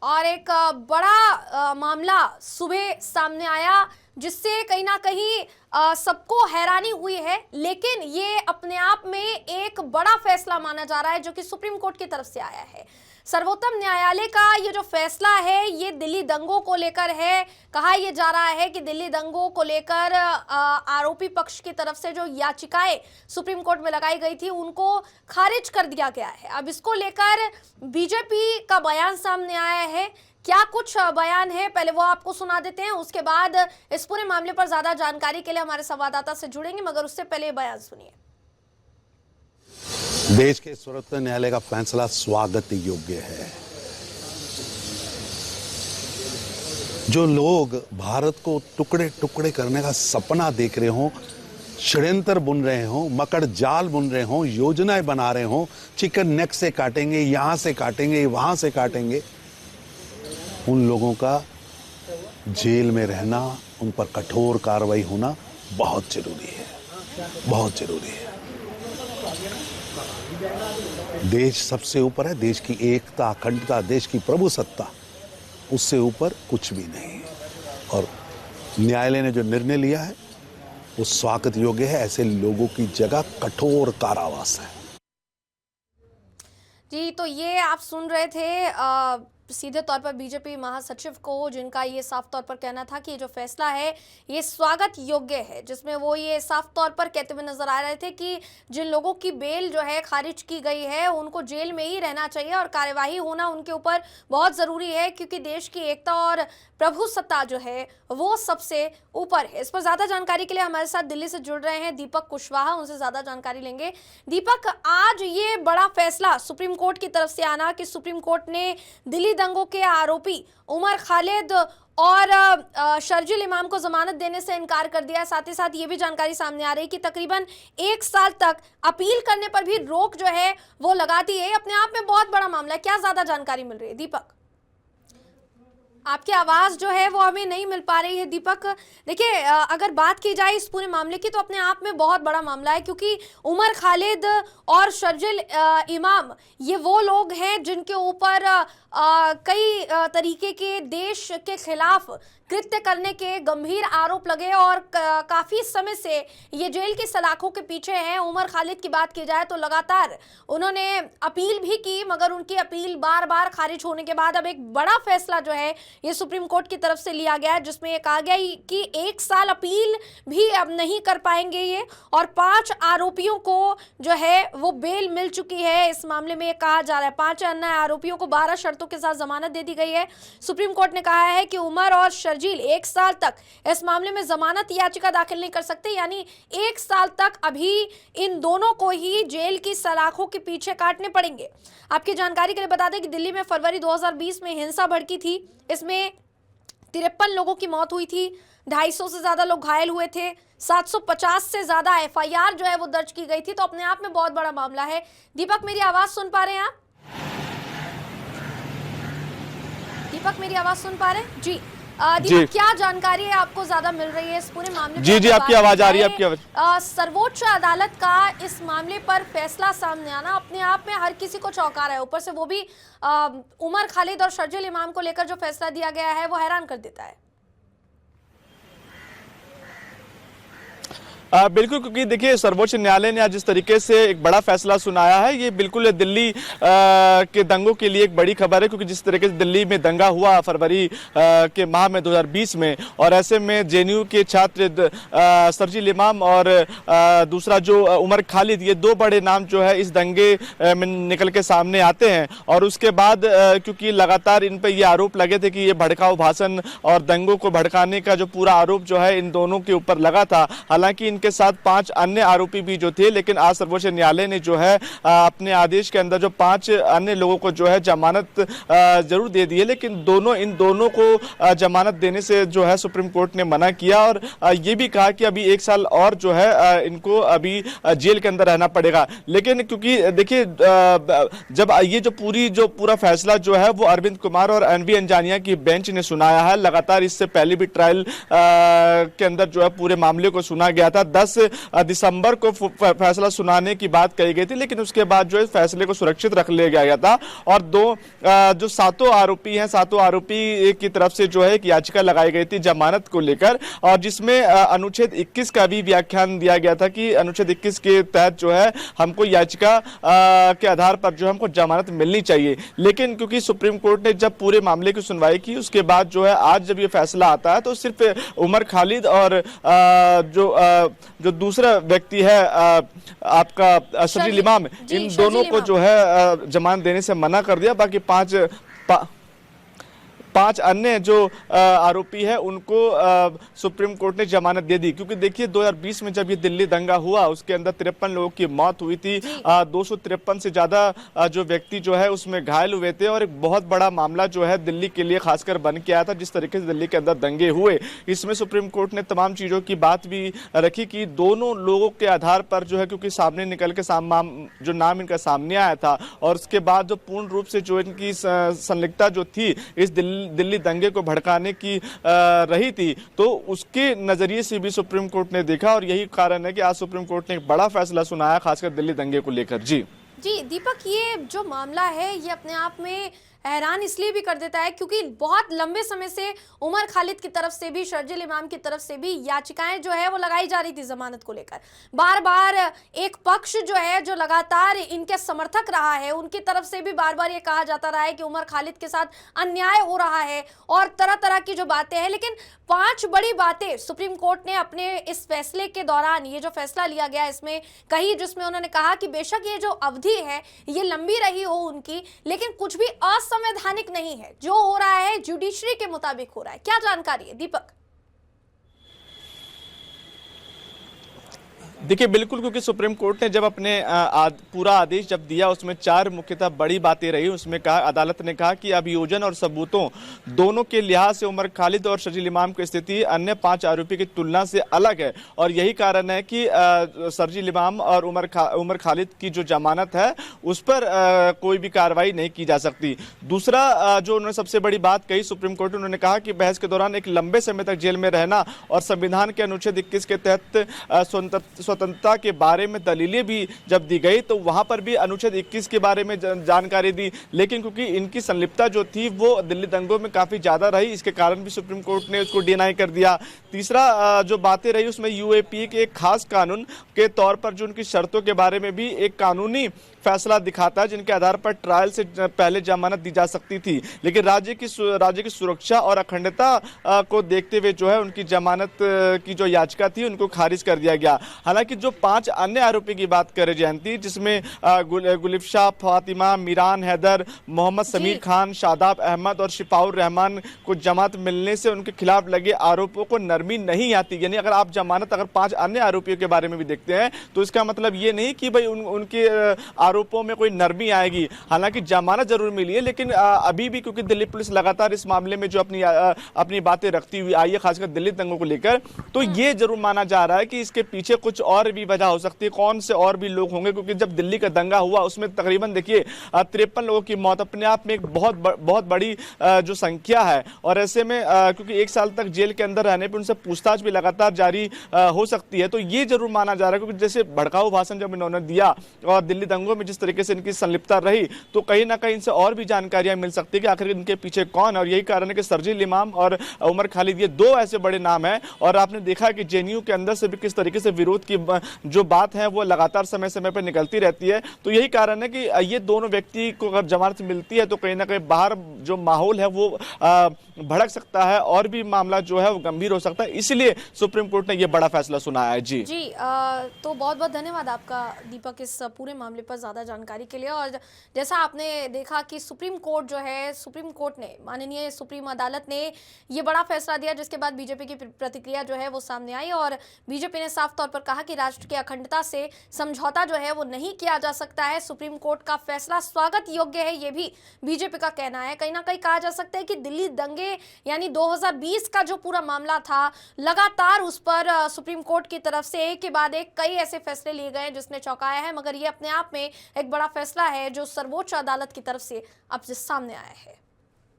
और एक बड़ा मामला सुबह सामने आया जिससे कहीं ना कहीं सबको हैरानी हुई है, लेकिन ये अपने आप में एक बड़ा फैसला माना जा रहा है जो कि सुप्रीम कोर्ट की तरफ से आया है। सर्वोच्च न्यायालय का ये जो फैसला है ये दिल्ली दंगों को लेकर है। कहा यह जा रहा है कि दिल्ली दंगों को लेकर आरोपी पक्ष की तरफ से जो याचिकाएं सुप्रीम कोर्ट में लगाई गई थी उनको खारिज कर दिया गया है। अब इसको लेकर बीजेपी का बयान सामने आया है। क्या कुछ बयान है पहले वो आपको सुना देते हैं, उसके बाद इस पूरे मामले पर ज्यादा जानकारी के लिए हमारे संवाददाता से जुड़ेंगे, मगर उससे पहले बयान सुनिए। देश के सर्वोच्च न्यायालय का फैसला स्वागत योग्य है। जो लोग भारत को टुकड़े टुकड़े करने का सपना देख रहे हों, षड्यंत्र बुन रहे हों, मकड़ जाल बुन रहे हों, योजनाएं बना रहे हों, चिकन नेक से काटेंगे, यहां से काटेंगे, वहां से काटेंगे, उन लोगों का जेल में रहना, उन पर कठोर कार्रवाई होना बहुत जरूरी है, बहुत जरूरी है। देश सबसे ऊपर है, देश की एकता, अखंडता, देश की प्रभुसत्ता, उससे ऊपर कुछ भी नहीं। और न्यायालय ने जो निर्णय लिया है वो स्वागत योग्य है। ऐसे लोगों की जगह कठोर कारावास है। जी, तो ये आप सुन रहे थे सीधे तौर पर बीजेपी महासचिव को, जिनका ये साफ तौर पर कहना था कि ये जो फैसला है ये स्वागत योग्य है, जिसमें वो ये साफ तौर पर कहते हुए नजर आ रहे थे कि जिन लोगों की बेल जो है खारिज की गई है उनको जेल में ही रहना चाहिए और कार्यवाही होना उनके ऊपर बहुत ज़रूरी है, क्योंकि देश की एकता और प्रभुसत्ता जो है वो सबसे ऊपर है। इस पर ज़्यादा जानकारी के लिए हमारे साथ दिल्ली से जुड़ रहे हैं दीपक कुशवाहा, उनसे ज़्यादा जानकारी लेंगे। दीपक, आज ये बड़ा फैसला सुप्रीम कोर्ट की तरफ से आना कि सुप्रीम कोर्ट ने दिल्ली दंगों के आरोपी उमर खालिद और शर्जील इमाम को जमानत देने से इनकार कर दिया। साथ ही साथ ये भी जानकारी सामने आ रही है कि तकरीबन 1 साल तक अपील करने पर भी रोक जो है वो लगा दी है। अपने आप में बहुत बड़ा मामला है, क्या ज्यादा जानकारी मिल रही है? दीपक, आपकी आवाज जो है वो हमें नहीं मिल पा रही है। दीपक, देखिए, अगर बात की जाए इस पूरे मामले की तो अपने आप में बहुत बड़ा मामला है, क्योंकि उमर खालिद और शर्जील इमाम ये वो लोग हैं जिनके ऊपर कई तरीके के देश के खिलाफ कृत्य करने के गंभीर आरोप लगे और काफी समय से ये जेल की सलाखों के पीछे हैं। उमर खालिद की बात की जाए तो लगातार उन्होंने अपील भी की, मगर उनकी अपील बार बार खारिज होने के बाद अब एक बड़ा फैसला जो है ये सुप्रीम कोर्ट की तरफ से लिया गया है, जिसमें ये कहा गया कि 1 साल अपील भी अब नहीं कर पाएंगे ये, और 5 आरोपियों को जो है वो बेल मिल चुकी है। इस मामले में ये कहा जा रहा है 5 अन्य आरोपियों को 12 शर्तों के साथ जमानत दे दी गई है। सुप्रीम कोर्ट ने कहा है कि उमर और शर्जील 1 साल तक इस मामले में जमानत याचिका दाखिल नहीं कर सकते, यानी 1 साल तक अभी इन दोनों को ही जेल की सलाखों के पीछे काटने पड़ेंगे। आपकी जानकारी के लिए बता दें कि दिल्ली में फरवरी 2020 में हिंसा भड़की थी, इसमें 53 लोगों की मौत हुई थी, 250 से ज्यादा लोग घायल हुए थे, 750 से ज्यादा FIR जो है वो दर्ज की गई थी। तो अपने आप में बहुत बड़ा मामला है। दीपक, मेरी आवाज सुन पा रहे हैं आप? दीपक, मेरी आवाज सुन पा रहे हैं? जी दीपक, क्या जानकारी है आपको ज्यादा मिल रही है इस पूरे मामले में? जी, आपकी आवाज आ रही है, आपकी आवाज। सर्वोच्च अदालत का इस मामले पर फैसला सामने आना अपने आप में हर किसी को चौंका रहा है, ऊपर से वो भी उमर खालिद और शर्जील इमाम को लेकर जो फैसला दिया गया है वो हैरान कर देता है। बिल्कुल, क्योंकि देखिए सर्वोच्च न्यायालय ने आज जिस तरीके से एक बड़ा फैसला सुनाया है ये बिल्कुल दिल्ली के दंगों के लिए एक बड़ी खबर है, क्योंकि जिस तरीके से दिल्ली में दंगा हुआ फरवरी के माह में 2020 में, और ऐसे में JNU के छात्र शर्जील इमाम और दूसरा जो उमर खालिद, ये 2 बड़े नाम जो है इस दंगे में निकल के सामने आते हैं। और उसके बाद क्योंकि लगातार इन पर ये आरोप लगे थे कि ये भड़काऊ भाषण और दंगों को भड़काने का जो पूरा आरोप जो है इन दोनों के ऊपर लगा था। हालांकि के साथ 5 अन्य आरोपी भी जो थे, लेकिन आज सर्वोच्च न्यायालय ने जो है अपने आदेश के अंदर जो 5 अन्य लोगों को जो है जमानत जरूर दे दी है, लेकिन इन दोनों को जमानत देने से जो है सुप्रीम कोर्ट ने मना किया और ये भी कहा कि अभी 1 साल और जो है इनको अभी जेल के अंदर रहना पड़ेगा। लेकिन क्योंकि देखिए जब ये जो पूरा फैसला जो है वो अरविंद कुमार और NV अंजानिया की बेंच ने सुनाया है, लगातार इससे पहले भी ट्रायल के अंदर जो है पूरे मामले को सुना गया था। 10 दिसंबर को फैसला सुनाने की बात कही गई थी, लेकिन उसके बाद जो है फैसले को सुरक्षित रख लिया गया था और जो सातों आरोपी हैं, सातों आरोपी की तरफ से जो है एक याचिका लगाई गई थी जमानत को लेकर, और जिसमें अनुच्छेद 21 का भी व्याख्यान दिया गया था कि अनुच्छेद 21 के तहत जो है हमको याचिका के आधार पर जो हमको जमानत मिलनी चाहिए। लेकिन क्योंकि सुप्रीम कोर्ट ने जब पूरे मामले की सुनवाई की, उसके बाद जो है आज जब ये फैसला आता है तो सिर्फ उमर खालिद और जो दूसरा व्यक्ति है आपका शर्जील इमाम, इन दोनों को जो है जमानत देने से मना कर दिया। बाकी पांच अन्य जो आरोपी है उनको सुप्रीम कोर्ट ने जमानत दे दी, क्योंकि देखिए 2020 में जब ये दिल्ली दंगा हुआ उसके अंदर 53 लोगों की मौत हुई थी, 253 से ज्यादा जो व्यक्ति जो है उसमें घायल हुए थे, और एक बहुत बड़ा मामला जो है दिल्ली के लिए खासकर बन के आया था। जिस तरीके से दिल्ली के अंदर दंगे हुए, इसमें सुप्रीम कोर्ट ने तमाम चीजों की बात भी रखी कि दोनों लोगों के आधार पर जो है, क्योंकि सामने निकल के जो नाम इनका सामने आया था और उसके बाद जो पूर्ण रूप से जो इनकी संलिप्तता जो थी इस दिल्ली दंगे को भड़काने की रही थी, तो उसके नजरिए से भी सुप्रीम कोर्ट ने देखा, और यही कारण है कि आज सुप्रीम कोर्ट ने एक बड़ा फैसला सुनाया खासकर दिल्ली दंगे को लेकर। जी दीपक, ये जो मामला है ये अपने आप में हैरान इसलिए भी कर देता है क्योंकि बहुत लंबे समय से उमर खालिद की तरफ से भी, शर्जील इमाम की तरफ से भी याचिकाएं जो है वो लगाई जा रही थी जमानत को लेकर। बार बार एक पक्ष जो है जो लगातार इनके समर्थक रहा है, उनकी तरफ से भी बार बार ये कहा जाता रहा है कि उमर खालिद के साथ अन्याय हो रहा है और तरह तरह की जो बातें हैं। लेकिन 5 बड़ी बातें सुप्रीम कोर्ट ने अपने इस फैसले के दौरान, ये जो फैसला लिया गया इसमें कही, जिसमें उन्होंने कहा कि बेशक ये जो अवधि है ये लंबी रही हो उनकी, लेकिन कुछ भी असंवैधानिक नहीं है। जो हो रहा है जुडिशरी के मुताबिक हो रहा है। क्या जानकारी है दीपक? देखिए बिल्कुल, क्योंकि सुप्रीम कोर्ट ने जब अपने पूरा आदेश जब दिया उसमें 4 मुख्यतः बड़ी बातें रही। उसमें कहा, अदालत ने कहा कि अभियोजन और सबूतों दोनों के लिहाज से उमर खालिद और शर्जील इमाम की स्थिति अन्य 5 आरोपी की तुलना से अलग है, और यही कारण है कि शर्जील इमाम और उमर खालिद की जो जमानत है उस पर कोई भी कार्रवाई नहीं की जा सकती। दूसरा जो उन्होंने सबसे बड़ी बात कही सुप्रीम कोर्ट, उन्होंने कहा कि बहस के दौरान एक लंबे समय तक जेल में रहना और संविधान के अनुच्छेद 21 के तहत स्वतंत्रता के बारे में दलीलें भी जब दी गई तो वहां पर भी अनुच्छेद 21 के बारे में जानकारी दी, लेकिन क्योंकि इनकी संलिप्तता जो थी वो दिल्ली दंगों में काफी ज्यादा रही, इसके कारण भी सुप्रीम कोर्ट ने उसको डिनाई कर दिया। तीसरा जो बातें रही उसमें यूएपीए के एक खास कानून के तौर पर जो उनकी शर्तों के बारे में भी एक कानूनी फैसला दिखाता है जिनके आधार पर ट्रायल से पहले जमानत दी जा सकती थी, लेकिन राज्य की सुरक्षा और अखंडता को देखते हुए जो है उनकी जमानत की जो याचिका थी उनको खारिज कर दिया गया। हालांकि जो 5 अन्य आरोपी की बात करें जयंती, जिसमें गुलिफ्शा, फातिमा, मीरान हैदर, मोहम्मद समीर खान, शादाब अहमद और शिफाउर रहमान को जमानत मिलने से उनके खिलाफ लगे आरोपों को नरमी नहीं आती। यानी अगर आप जमानत अगर 5 अन्य आरोपियों के बारे में भी देखते हैं तो इसका मतलब ये नहीं कि भाई उनके आरोपों में कोई नरमी आएगी। हालांकि जमानत जरूर मिली है, लेकिन अभी भी क्योंकि दिल्ली पुलिस लगातार इस मामले में जो अपनी बातें रखती हुई आई है खासकर दिल्ली दंगों को लेकर, तो ये जरूर माना जा रहा है कि इसके पीछे कुछ और भी वजह हो सकती है। कौन से और भी लोग होंगे, क्योंकि जब दिल्ली का दंगा हुआ उसमें तकरीबन देखिए 53 लोगों की मौत अपने आप में एक बहुत बड़ी जो संख्या है, और ऐसे में क्योंकि 1 साल तक जेल के अंदर रहने पर उनसे पूछताछ भी लगातार जारी हो सकती है, तो ये जरूर माना जा रहा है। क्योंकि जैसे भड़काऊ भाषण जब इन्होंने दिया और दिल्ली दंगों में जिस तरीके से इनकी संलिप्तता रही, तो कहीं ना कहीं इनसे और भी जानकारियां मिल सकती है कि आखिर इनके पीछे कौन है। और यही कारण है कि शर्जील इमाम और उमर खालिद ये 2 ऐसे बड़े नाम हैं, और आपने देखा कि जेएनयू के अंदर से भी किस तरीके से विरोध की जो बात है वो लगातार समय समय पर निकलती रहती है। तो यही कारण है कि ये दोनों व्यक्ति को अगर जमानत मिलती है तो कहीं ना कहीं बाहर जो माहौल है वो भड़क सकता है और भी मामला जो है वो गंभीर हो सकता है, इसलिए सुप्रीम कोर्ट ने ये बड़ा फैसला सुनाया है। जी तो बहुत बहुत धन्यवाद आपका दीपक इस पूरे मामले पर ज्यादा जानकारी के लिए। और जैसा आपने देखा कि सुप्रीम कोर्ट जो है, सुप्रीम कोर्ट ने, माननीय सुप्रीम अदालत ने ये बड़ा फैसला दिया, जिसके बाद बीजेपी की प्रतिक्रिया जो है वो सामने आई और बीजेपी ने साफ तौर पर कहा कि राष्ट्र की अखंडता से समझौता जो है वो नहीं किया जा सकता है। सुप्रीम कोर्ट का फैसला स्वागत योग्य है, ये भी बीजेपी का कहना है। कहीं ना कहीं कहा जा सकता है कि दिल्ली दंगे यानी 2020 का जो पूरा मामला था, लगातार उस पर सुप्रीम कोर्ट की तरफ से एक के बाद एक कई ऐसे फैसले लिए गए जिसने चौंकाया है, मगर ये अपने आप में एक बड़ा फैसला है जो सर्वोच्च अदालत की तरफ से अब सामने आया है।